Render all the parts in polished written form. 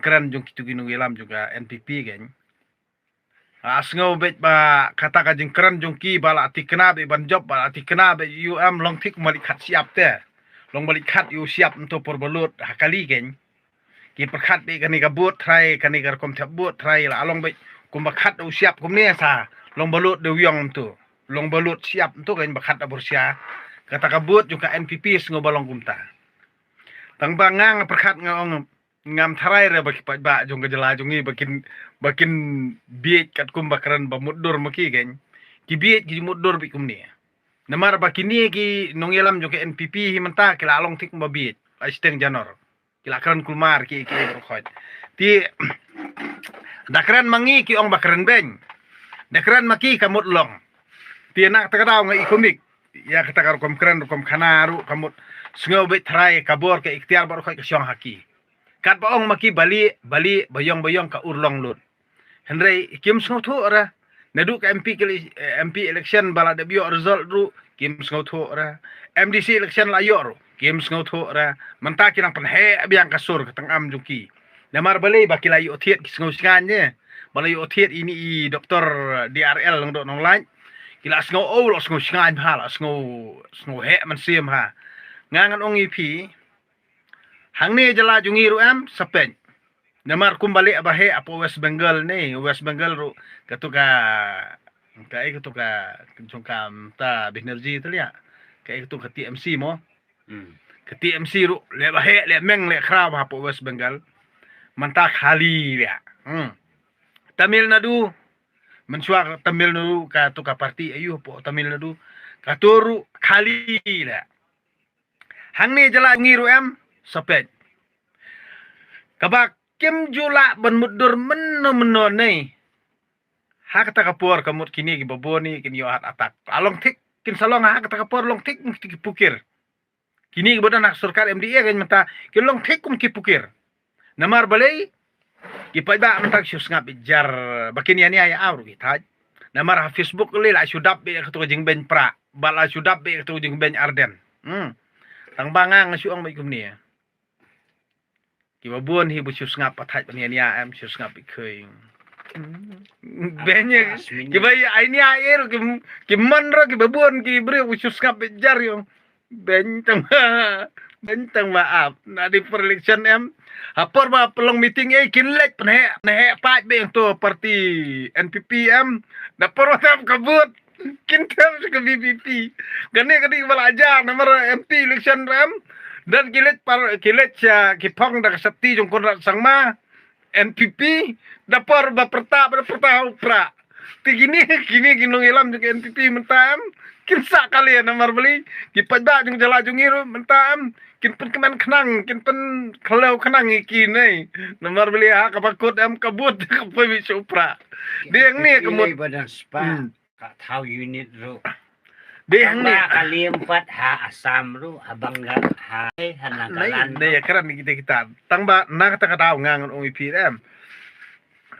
keren jung kitu ginung ilam juga NPP gen. Asngau bet ba kata kajing keren jung ki bala ati kena be ban job bala ati kena be long tik malik khat siap te. Long balik khat siap untuk perbelut hakali gen. Ki perkhat be kani kabut trai kani gar kom tabut trai la along be kum bakhat siap kum ne sa long balut de wiong tu. Long balut siap untuk gen bakhat abursia. Kata kabut juga NPP sngau balong kumta. Tang bangang perkhat ngam tharai re baki ba jung gejala jungi bakin biet kat kum bakaran ba muddur maki gen ki biet ki muddur bi kum ni namar baki ni ki nongelam jung ke NPP hi menta kila along tik ba biet asteng janor kila karan kulmar ki berkhot ti dakran mangi ki ong bakaran beng dakran maki kamut long ti nak takadaw nga ikomik ya katakar kom kran kom khanaru kamut sngau be tharai kabor ke ikhtiar bar khoi ke syong haki kat baong maki bali bayong ka urlong lut henry kim sngau thu ra nadu ka MP election bala de bio result ru kim sngau thu ra MDC election la yo ru kim sngau thu ra menta kinang penhe biang kasur katang am juki namar bali bakila yo thiet sngau singan ye bala yo thiet ini i doktor DRL long do nong lain kila sngau o lo sngau singan ha la sngau he man sim ha ngangan ong ipi hang ni jala jungi ru am sapen namar kumbali abahe apo West Bengal ni West Bengal ru katuka jungkam ta Binerji tu ya kai katuka TMC mo ke TMC ru le bahe le meng le khrab apo West Bengal manta khali ya Tamil Nadu mensuak Tamil Nadu katuka parti ayu po Tamil Nadu katuru khali la hang ni jala jungi ru am sapet kabak kim jula ban mudur meno nei ha kata kapur kamut kini ki baboni kini yo atak along tik kin salong ha kata kapur long tik mesti ki pukir kini bodan nak surkar MDA kan mata ki long tik kum ki pukir namar balai ki pada mentak syus ngap jar bakin yani ya aur ki taj namar ha Facebook le la sudap be ketu jing ben pra bala sudap be ketu jing ben Arden tang bangang syuang ba kum ni ki babon hi bu syus ngap pathaj ban yani am syus ngap khoi benye ki bai ai ni ai ro ki man ro ki babon ki bre bu syus ngap jar yo ben tang maaf na di election em apor ba pelong meeting kinlek penhe pat be to parti NPP em na porotap kabut kintam ke BBP gane belajar nomor MP election em dan kilet kipong dak sakti jong konrat sangma NPP dapor ba perta upra tigini ginung ilam jong NPP mentam kinsa kali nomor beli kipada jong jala jong iru mentam kin pen keman kenang kin pen kalau kenang iki nei nomor beli ha kapakut am kabut kapoy bi upra deng ni kemut badan spa ka thau unit ro deng ni kali 4 ha asam ru abang ha hanakalan ne ya karan kita tangba na kata kata ngangon ong IPM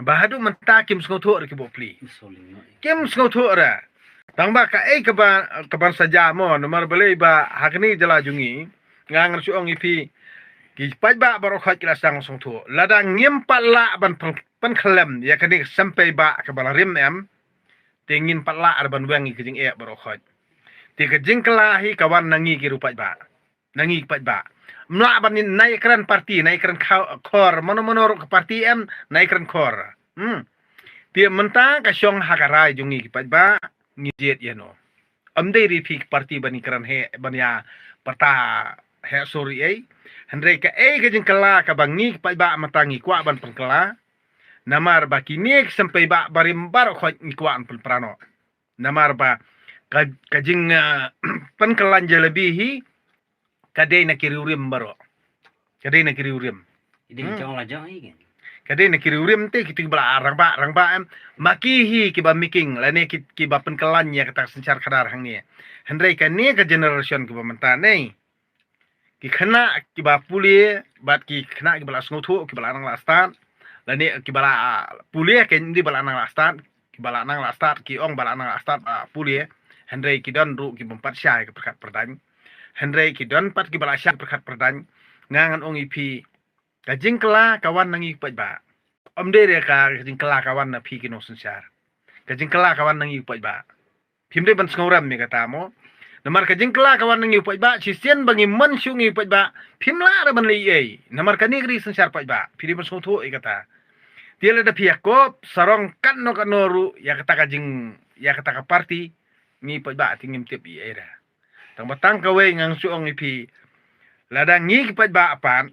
bahadu mentakim sngotho ki bopli kim sngotho ra tangba ka kaban saja mo nomor beli ba hakni jala jungi ngangon su ong IP ki pajba barokhat kila sang sngotho ladang ngim pala ban pen khlem ya kani sampai ba ka balarim em tingin pala arban wengi kijing barokhat tiga jingkelahi kawan nangi ki rupat ba nangi pat ba mla ban naik kran parti naik kran khor mono ke parti em naik kran khor dia mentang ka syong hakarai jungi ki pat ba ngijet yano amdei ri phik parti bani kran he banya parta he sorry hendrei ka ke jingkela ka bangi pat ba matangi kwa ban pengkela namar ba kini sampai ba barim bar khot ngkwan pun prano namar ba kajing penkelan jalebihi kadai na kiriurim baro kadai na kiriurim ini jong la jong igen kadai na kiriurim te kitu bala rang ba em makihi ki ba miking lane ki ba penkelan ya kata sencar kadar hang ni hendrai kan ni ka generation ki ba menta nei ki khana ki ba puli bat ki khana ki bala snothu ki bala nang lastan lane ki bala puli ken di bala nang lastan ki bala nang lastan ki ong bala nang lastan puli Hendrai kidon ru ki bempat syai ke perkat perdany Hendrai kidon pat ki bala syai perkat perdany ngangan ong IP Kajing kela kawan nangi paj ba. Om de dia ka kajing kela kawan na pi kino sensar. Kajing kela kawan nangi paj ba. Pim de ban sngauram mi kata mo. Namar kajing kela kawan nangi paj ba, sisian bangi men syungi paj ba. Pim la ban li ei. Namar kani gri sensar paj ba. Pi de ban sngau thu kata. Dia ada pihak kop sarong kan no kanoru ya kata kajing ya kata ka party ni paj ba tingim tip i era. Tang batang kawe ngang suong ipi lada ngi paj ba apan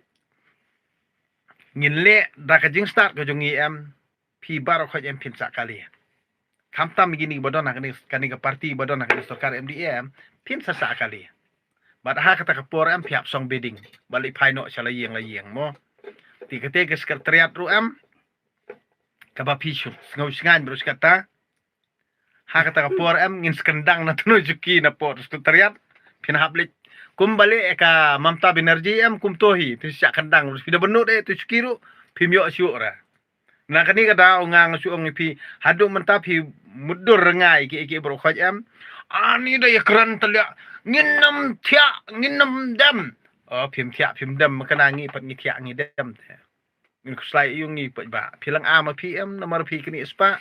ngin le da kajing start ko jongi em pi baro khoj em pin sakali. Kamtam gini bodon kani ka party bodon kani sarkar MDM pin sa sakali. Bad ha kata ka por em piap song bidding balik paino salayeng layeng mo. Ti kate ke sekretariat ru em kaba pisut ngau singan berus kata ha kata ka por em ngin skendang na tuno juki na por sekretariat pin hablik kumbali ka Mamta Banerjee em kumtohi tu sak kendang sudah benut tu skiru pimyo syura na kani kada ungang suong pi hadu menta pi mudur rengai ki bro khoj em ani da yakran telia nginam thia nginam dam phim thia phim dam kana ngi pat ngi thia ngi dam ngin kuslai yung ngi pat ba philang ama pi em namar pi kini spa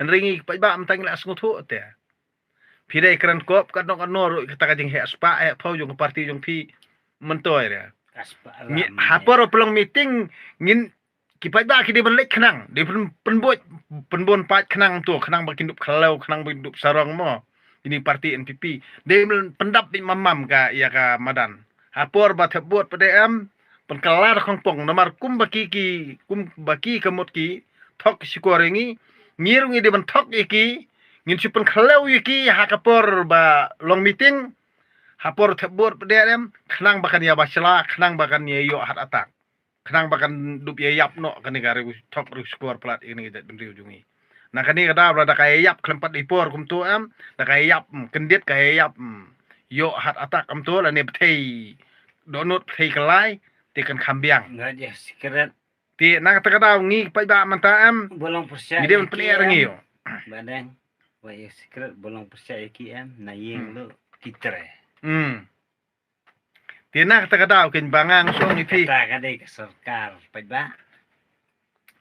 ringi pat ba am tang la sngu thu te pidai kran kop kan nok anor kata kajing he spa phau yung party yung pi mentoy re ni hapor pelong meeting ngin kipai ba ki di benlek khnang di penbon pat khnang tu khnang bakin dup khalau khnang bakin dup sarong mo ini parti NPP de pendap di mamam ka ya ka madan hapor ba thebot pdm penkalar khongpong nomor kum baki kamot ki thok sikorengi ngirungi di ben thok iki ngin sipen khalau iki hakapor ba long meeting hapor thebot pdm khnang bakan ya basla khnang bakan ya yo hat atak khnang bakan dup ya yap no kani gare thok ru skor plat ini get benri ujungi na kani kada brada kay yap klempat ipor kum tu am da kay yap kendit kay yap yo hat atak am tu la ne bthei donut bthei kalai ti kan khambiang Nggak dia secret ti na kata kada ngi pa ba manta am bolong persia. ide men penir ngi yo Badang. Wah ya secret bolong persia iki em na yeng lu kitre. Ti na kata kada kin bangang so ngi pi Kata kadai ke sarkar paj ba.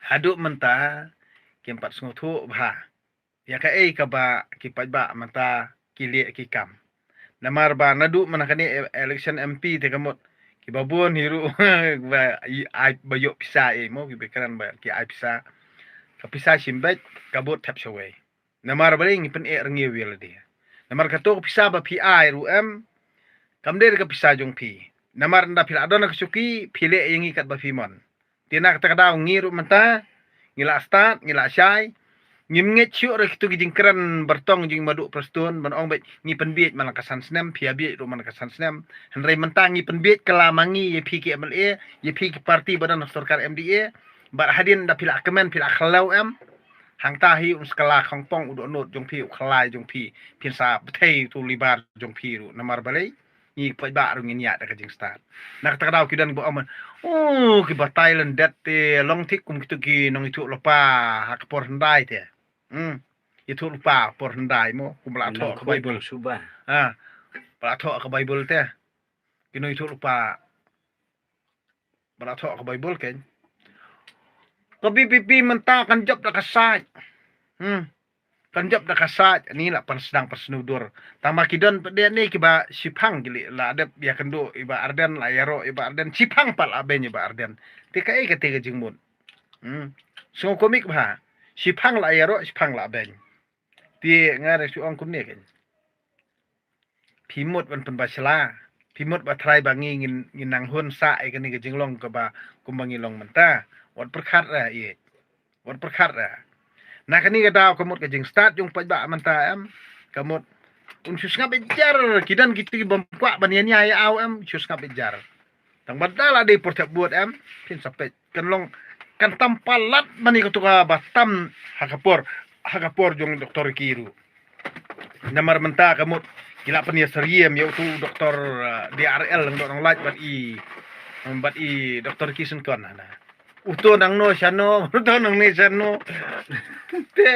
hadu menta kempat sngu thu bha ya ka ei ka ba ki pa ba manta kili ki kam namar ba nadu manakani election MP te kamot ki babon hiru ba ai bayo pisa mo ki bekaran ba ki ai pisa ka pisa simbet kabut tap shaway namar baling pen rengi wil dia namar kato pisa ba pi ai ru em kamder ka pisa jong pi namar nda pila adona kasuki pile yengi kat ba fimon tina kata kada ngiru menta ngila start ngila syai ngimnget syuk re kitu gijing kran bertong jing madu prestun ban ong bet ngi penbiet malakasan snem pia biet ru malakasan snem henrei mentang ngi penbiet kelamangi ye piki MLA ye piki parti badan sarkar MDA bar hadin da pila kemen pila khalau em hang tahi skala khongpong udo not jong pi khlai jong pi pinsa bthei tu libar jong pi ru namar balai ni pa ba ru ngin ya da kajing start nak takadau kidan bo aman ki ba Thailand dat te long thik kum kitu ki nong itu lopa hak por ndai te itu lupa por ndai mo kum la tho ka bible Subah. pala tho ka bible te kino itu lupa pala tho ka bible ken ka BPP menta kan job da kasaj kan job da kasaj ni la pan sedang persnudur tama kidon pede ni kiba sipang gili la ada ya kendo iba arden la yaro iba arden sipang pal aben iba arden tikai ka tiga jingmun so komik ba sipang la yaro sipang la aben ti ngare su ong kun ne ken pimut ban pembasla pimut ba trai bangi ngin nang hun sa ai kan ni ke jinglong ka ba kumbangi long menta wat perkhat ra ye wat perkhat ra na kani ka daw kamot ka jing start yung pajba manta em kamot sus nga bejar kidan kiti bamkwa banian ya aw em sus nga bejar tang badala de portap buat em pin sapet kan long kan tampalat mani ko ka batam hakapor jong doktor kiru namar menta kamot kila pania seriem ya tu doktor DRL nang laj bat i doktor kisen kon na uto nang no sano uto nang ni sano te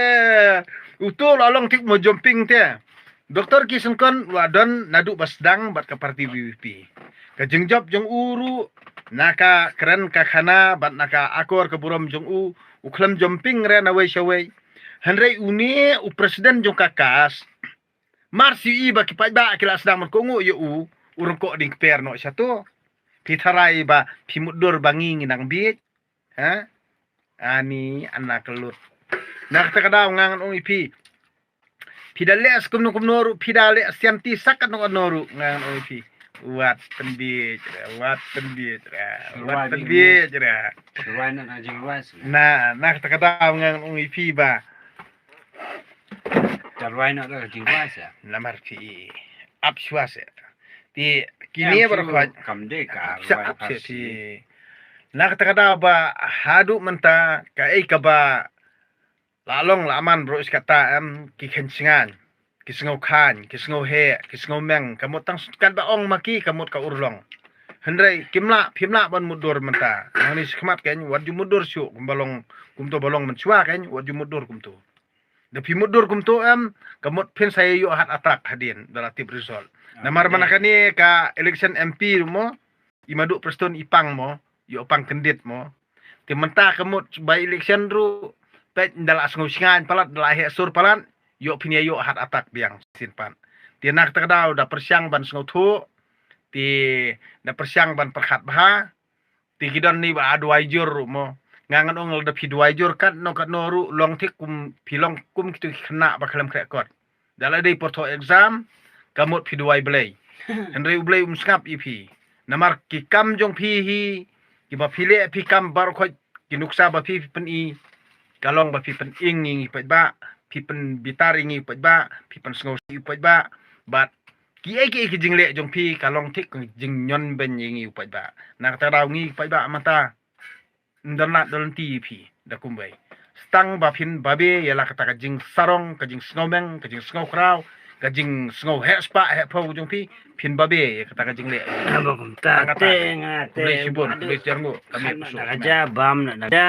uto lalong tik mo jumping te doktor kisen kon wadon nadu basdang bat ka parti BBP ka jengjop jong uru naka keren kakana bat naka akor ke buram jong u klam jumping re na wei shawei henry uni u presiden jong kakas marsi i ba ki ba kila sedang menkongu yu urang ko ding per no satu pitharai ba pimudur bangi nginang bit ha ani anak kelut nak takadaw ngangan ong ipi pidale as kumno pidale asianti sakat no noru ngangan ong ipi wat penbit wat penbit Ruai nak ajing ruas. na nak takadaw ngangan ong ipi ba Ruai nak ajing ruas ya. lamar fi apswas ti kini berkhwat Kamde ka ruai sa pasi. ti nak takadaw ba hadu menta ka ka ba lalong laman bro iskata ki khensingan kisngau khan kisngau he kisngau meng kamot tang kan ba ong maki kamot ka urlong hendrai kimla phimla ban mudur menta ngani skmat ken wadu mudur syu kumbalong kumto bolong menchua ken wadu mudur kumto de pimudur kumto kamot phin sai yo hat atrak hadin relative result namar manakani ka election MP mo imadu preston ipang mo yo pang kendit mo timenta kamot by election ru pet dala asngu singan palat dala he sur palan yo pinia yo hat atak biang sinpan ti nak takdaw da persyang ban sngu thu ti da persyang ban perkhat bah ti gidon ni ba adwai jur mo ngangan ongol da pidwai jur kan no kat noru long tik kum pilong kum kitu kena ba kalam krekot dala dei porto exam kamot pidwai blai henry blai skap ipi namar ki kam jong pi hi ki ba pile pi kam bar khoi ki nuksa ba pi pen i kalong ba pi pen ing ngi pa ba pi pen bitar ngi pa ba pi pen sngo si pa ba bat ki ki jingle jong pi kalong tik jing nyon ben ngi pa ba nak ta daw ngi pa ba mata ndana dolon ti pi da kumbai stang ba pin babe yala kata ka jing sarong ka jing snowmeng ka jing snow kraw ka jing snow he spa he po jong pi pin babe kata ka jing le Aba kumta te ngate. Boleh sibun boleh jarngo kami Nak aja bam nak ada.